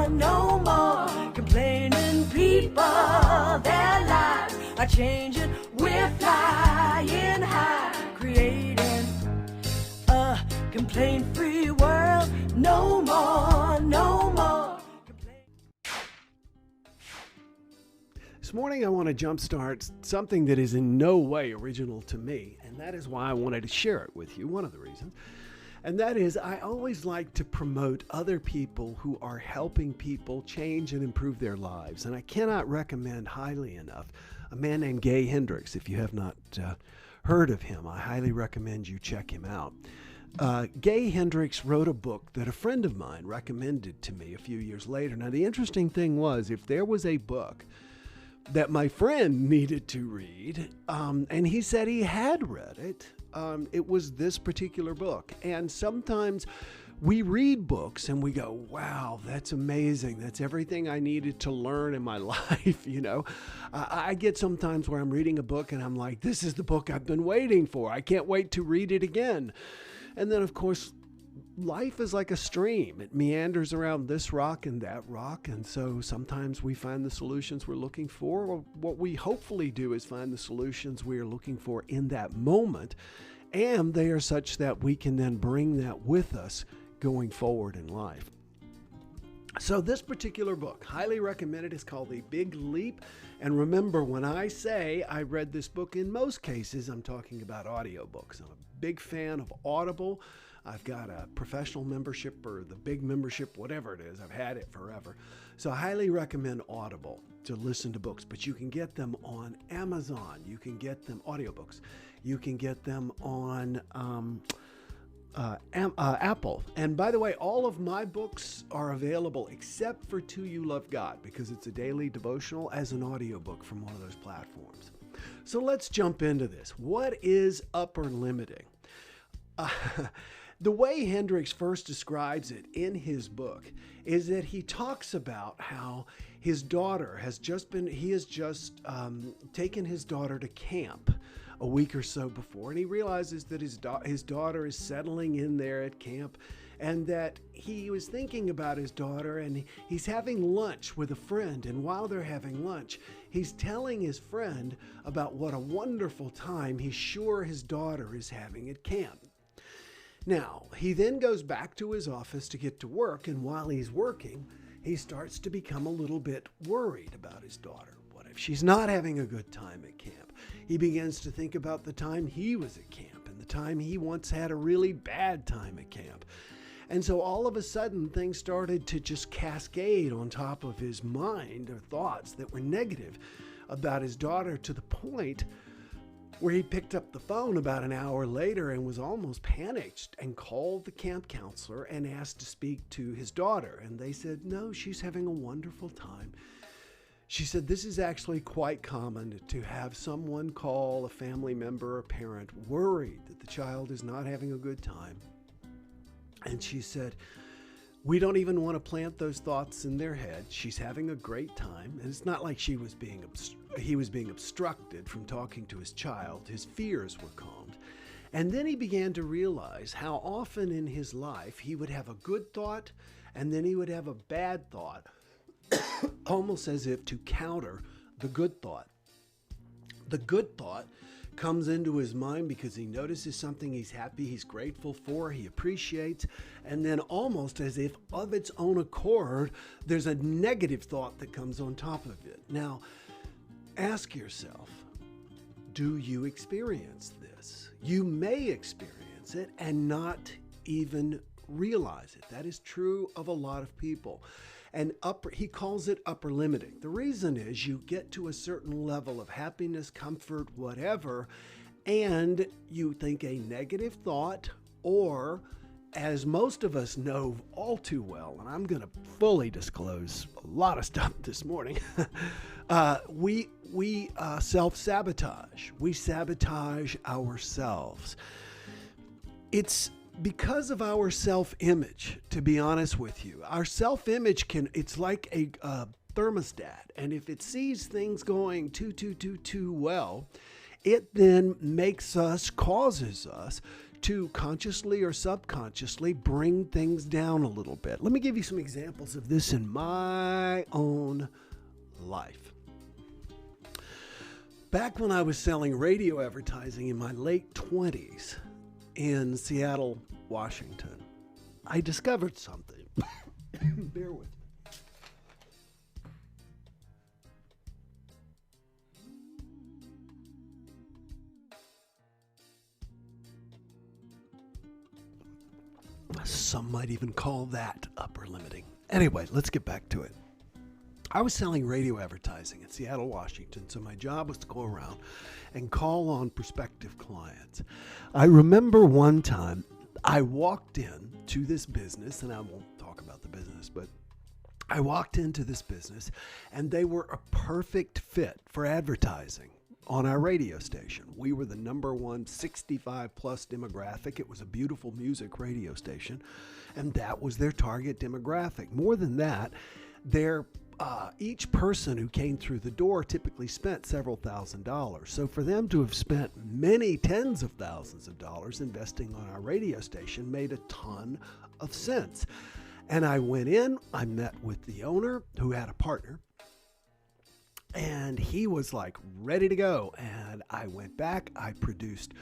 no more complaining people. Their lives are changing. We're flying high, creating a complaint-free world. No more, no more. This morning I want to jumpstart something that is in no way original to me, and that is why I wanted to share it with you, one of the reasons. And that is, I always like to promote other people who are helping people change and improve their lives. And I cannot recommend highly enough a man named Hendricks. If you have not heard of him, I highly recommend you check him out. Hendricks wrote a book that a friend of mine recommended to me a few years later. Now, the interesting thing was, if there was a book that my friend needed to read, and he said he had read it, it was this particular book. And sometimes we read books and we go, wow, that's amazing. That's everything I needed to learn in my life. I get sometimes where I'm reading a book and I'm like, this is the book I've been waiting for. I can't wait to read it again. And then, of course, life is like a stream. It meanders around this rock and that rock. And so sometimes we find the solutions we're looking for. Or what we hopefully do is find the solutions we are looking for in that moment. And they are such that we can then bring that with us going forward in life. So this particular book, highly recommended, is called The Big Leap. And remember, when I say I read this book, in most cases, I'm talking about audiobooks. I'm a big fan of Audible. I've got a professional membership or the big membership, whatever it is. I've had it forever. So I highly recommend Audible to listen to books, but you can get them on Amazon. You can get them audiobooks. You can get them on Apple. And by the way, all of my books are available except for To You Love God, because it's a daily devotional as an audiobook from one of those platforms. So let's jump into this. What is upper limiting? The way Hendricks first describes it in his book is that he talks about how his daughter has just taken his daughter to camp a week or so before, and he realizes that his daughter is settling in there at camp, and that he was thinking about his daughter, and he's having lunch with a friend, and while they're having lunch, he's telling his friend about what a wonderful time he's sure his daughter is having at camp. Now, he then goes back to his office to get to work, and while he's working, he starts to become a little bit worried about his daughter. What if she's not having a good time at camp? He begins to think about the time he was at camp and the time he once had a really bad time at camp. And so all of a sudden, things started to just cascade on top of his mind, or thoughts that were negative about his daughter, to the point where he picked up the phone about an hour later and was almost panicked and called the camp counselor and asked to speak to his daughter. And they said, no, she's having a wonderful time. She said, this is actually quite common to have someone call a family member or parent worried that the child is not having a good time. And she said, we don't even want to plant those thoughts in their head. She's having a great time. And it's not like he was being obstructed from talking to his child. His fears were calmed. And then he began to realize how often in his life he would have a good thought and then he would have a bad thought, almost as if to counter the good thought. The good thought comes into his mind because he notices something he's happy, he's grateful for, he appreciates, and then almost as if of its own accord, there's a negative thought that comes on top of it. Now, ask yourself, do you experience this? You may experience it and not even realize it. That is true of a lot of people. And he calls it upper limiting. The reason is you get to a certain level of happiness, comfort, whatever, and you think a negative thought, or as most of us know all too well, and I'm going to fully disclose a lot of stuff this morning, we self-sabotage. We sabotage ourselves. It's because of our self-image, to be honest with you. Our self-image it's like a thermostat, and if it sees things going too well, it then causes us to consciously or subconsciously bring things down a little bit. Let me give you some examples of this in my own life. Back when I was selling radio advertising in my late 20s in Seattle, Washington, I discovered something. Bear with me. Some might even call that upper limiting. Anyway, let's get back to it. I was selling radio advertising in Seattle, Washington, so my job was to go around and call on prospective clients. I remember one time I walked in to this business, and I won't talk about the business, but I walked into this business, and they were a perfect fit for advertising on our radio station. We were the number one 65 plus demographic. It was a beautiful music radio station, and that was their target demographic. More than that, each person who came through the door typically spent several $1,000s. So for them to have spent many tens of thousands of dollars investing on our radio station made a ton of sense. And I went in, I met with the owner who had a partner, and he was like ready to go. And I went back, I produced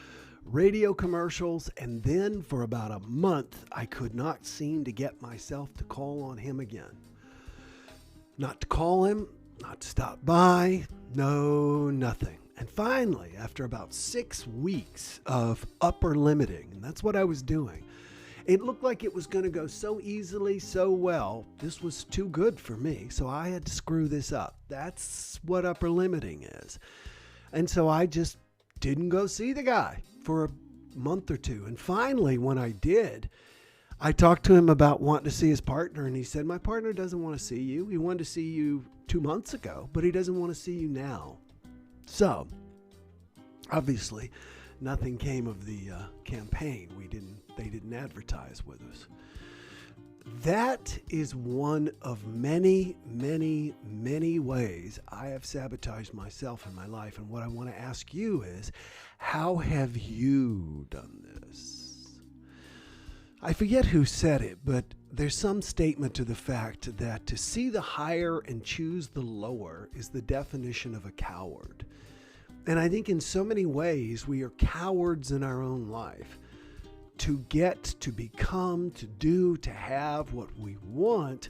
radio commercials, and then for about a month, I could not seem to get myself to call on him again. Not to call him, not to stop by, no, nothing. And finally, after about 6 weeks of upper limiting, and that's what I was doing, it looked like it was going to go so easily, so well. This was too good for me, so I had to screw this up. That's what upper limiting is. And so I just didn't go see the guy for a month or two. And finally, when I did, I talked to him about wanting to see his partner, and he said, my partner doesn't want to see you. He wanted to see you 2 months ago, but he doesn't want to see you now. So, obviously, nothing came of the campaign. They didn't advertise with us. That is one of many, many, many ways I have sabotaged myself in my life. And what I want to ask you is, how have you done this? I forget who said it, but there's some statement to the fact that to see the higher and choose the lower is the definition of a coward. And I think in so many ways we are cowards in our own life. To get, to become, to do, to have what we want,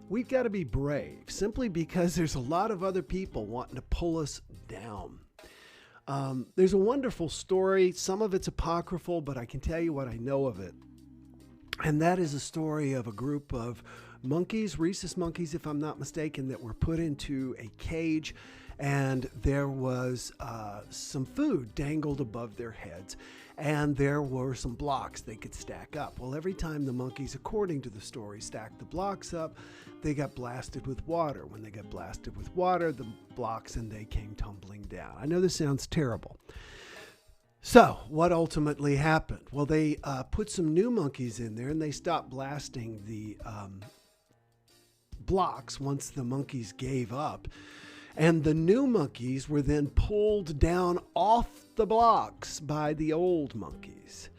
we've got to be brave, simply because there's a lot of other people wanting to pull us down. There's a wonderful story. Some of it's apocryphal, but I can tell you what I know of it. And that is a story of a group of monkeys, rhesus monkeys, if I'm not mistaken, that were put into a cage, and there was some food dangled above their heads, and there were some blocks they could stack up. Well, every time the monkeys, according to the story, stacked the blocks up, they got blasted with water. When they got blasted with water, the blocks and they came tumbling down. I know this sounds terrible. So what ultimately happened? Well, they put some new monkeys in there, and they stopped blasting the blocks once the monkeys gave up. And the new monkeys were then pulled down off the blocks by the old monkeys.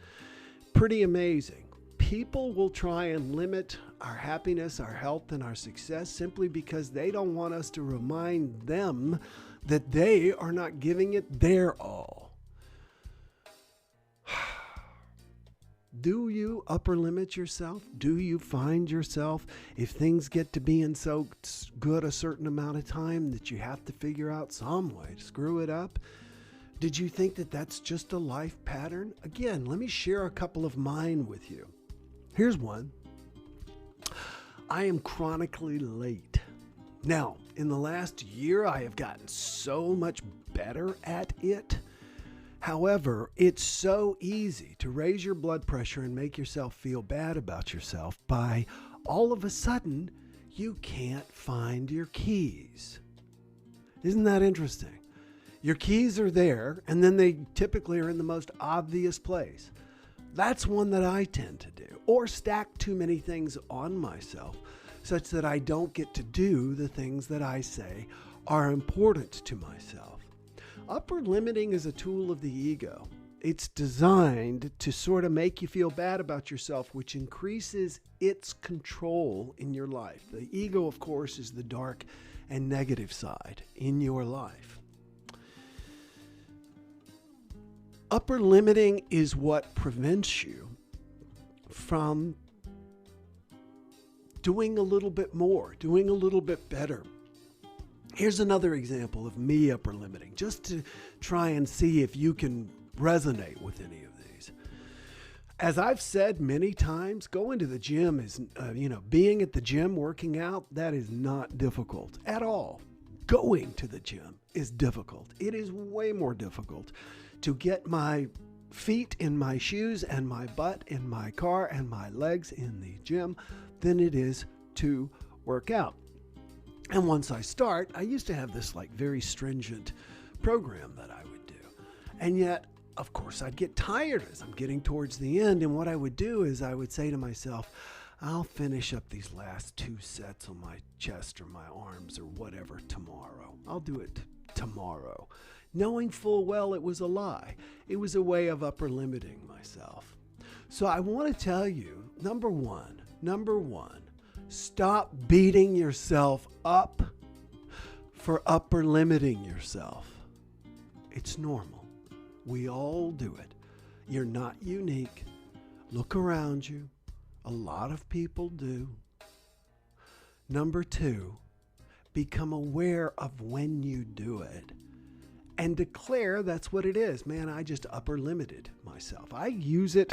Pretty amazing. People will try and limit our happiness, our health, and our success simply because they don't want us to remind them that they are not giving it their all. Do you upper limit yourself? Do you find yourself, if things get to being so good a certain amount of time, that you have to figure out some way to screw it up? Did you think that that's just a life pattern? Again, let me share a couple of mine with you. Here's one. I am chronically late. Now, in the last year, I have gotten so much better at it. However, it's so easy to raise your blood pressure and make yourself feel bad about yourself by all of a sudden you can't find your keys. Isn't that interesting? Your keys are there, and then they typically are in the most obvious place. That's one that I tend to do, or stack too many things on myself such that I don't get to do the things that I say are important to myself. Upper limiting is a tool of the ego. It's designed to sort of make you feel bad about yourself, which increases its control in your life. The ego, of course, is the dark and negative side in your life. Upper limiting is what prevents you from doing a little bit more, doing a little bit better. Here's another example of me upper limiting, just to try and see if you can resonate with any of these. As I've said many times, going to the gym is, being at the gym, working out, that is not difficult at all. Going to the gym is difficult. It is way more difficult to get my feet in my shoes and my butt in my car and my legs in the gym than it is to work out. And once I start, I used to have this very stringent program that I would do. And yet, of course, I'd get tired as I'm getting towards the end. And what I would do is I would say to myself, I'll finish up these last 2 sets on my chest or my arms or whatever tomorrow. I'll do it tomorrow. Knowing full well it was a lie. It was a way of upper limiting myself. So I want to tell you, number one, stop beating yourself up for upper limiting yourself. It's normal. We all do it. You're not unique. Look around you. A lot of people do. Number 2, become aware of when you do it and declare that's what it is. Man, I just upper limited myself. I use it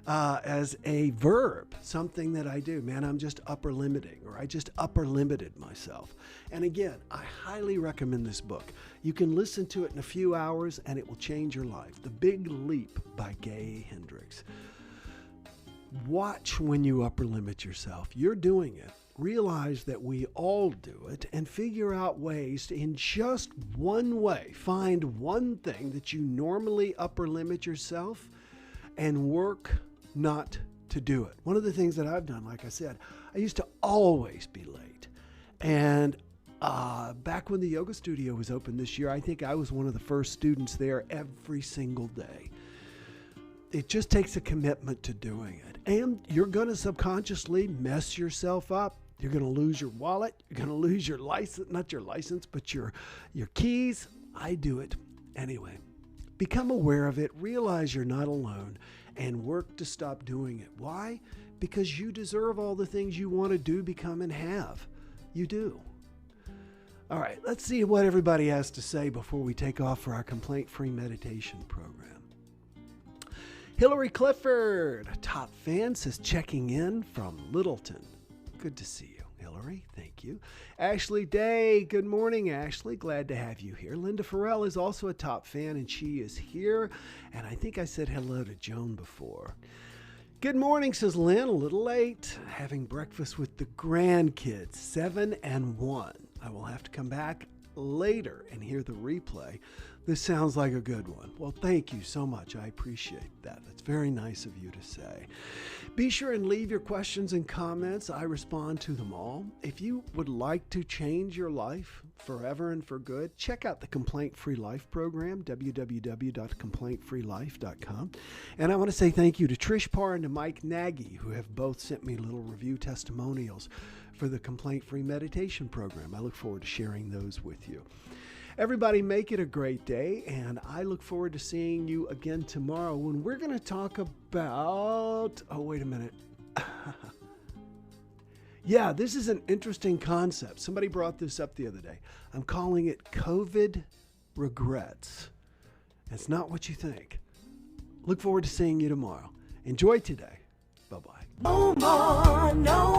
as a verb, something that I do. Man, I'm just upper limiting, or I just upper limited myself. And again, I highly recommend this book. You can listen to it in a few hours and it will change your life. The Big Leap by Hendricks. Watch when you upper limit yourself. You're doing it. Realize that we all do it and figure out ways to, in just one way, find one thing that you normally upper limit yourself and work not to do it. One of the things that I've done, like I said, I used to always be late. And back when the yoga studio was open this year, I think I was one of the first students there every single day. It just takes a commitment to doing it. And you're going to subconsciously mess yourself up. You're going to lose your wallet. You're going to lose your license, not your license, but your keys. I do it anyway. Become aware of it. Realize you're not alone and work to stop doing it. Why? Because you deserve all the things you want to do, become, and have. You do. All right, let's see what everybody has to say before we take off for our complaint-free meditation program. Hillary Clifford, a top fan, says checking in from Littleton. Good to see you, Hillary. Thank you. Ashley Day, good morning, Ashley. Glad to have you here. Linda Farrell is also a top fan, and she is here. And I think I said hello to Joan before. Good morning, says Lynn. A little late. Having breakfast with the grandkids, 7 and 1. I will have to come back later and hear the replay. This sounds like a good one. Well, thank you so much. I appreciate that. That's very nice of you to say. Be sure and leave your questions and comments. I respond to them all. If you would like to change your life forever and for good, check out the Complaint-Free Life program, www.complaintfreelife.com. And I want to say thank you to Trish Parr and to Mike Nagy, who have both sent me little review testimonials for the Complaint-Free Meditation program. I look forward to sharing those with you. Everybody, make it a great day, and I look forward to seeing you again tomorrow when we're going to talk about... Oh, wait a minute. Yeah, this is an interesting concept. Somebody brought this up the other day. I'm calling it COVID regrets. It's not what you think. Look forward to seeing you tomorrow. Enjoy today. Bye-bye. No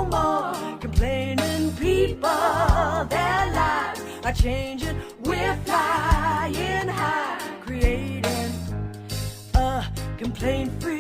more complaining people. Their lives are changing. We're flying high, creating a complaint-free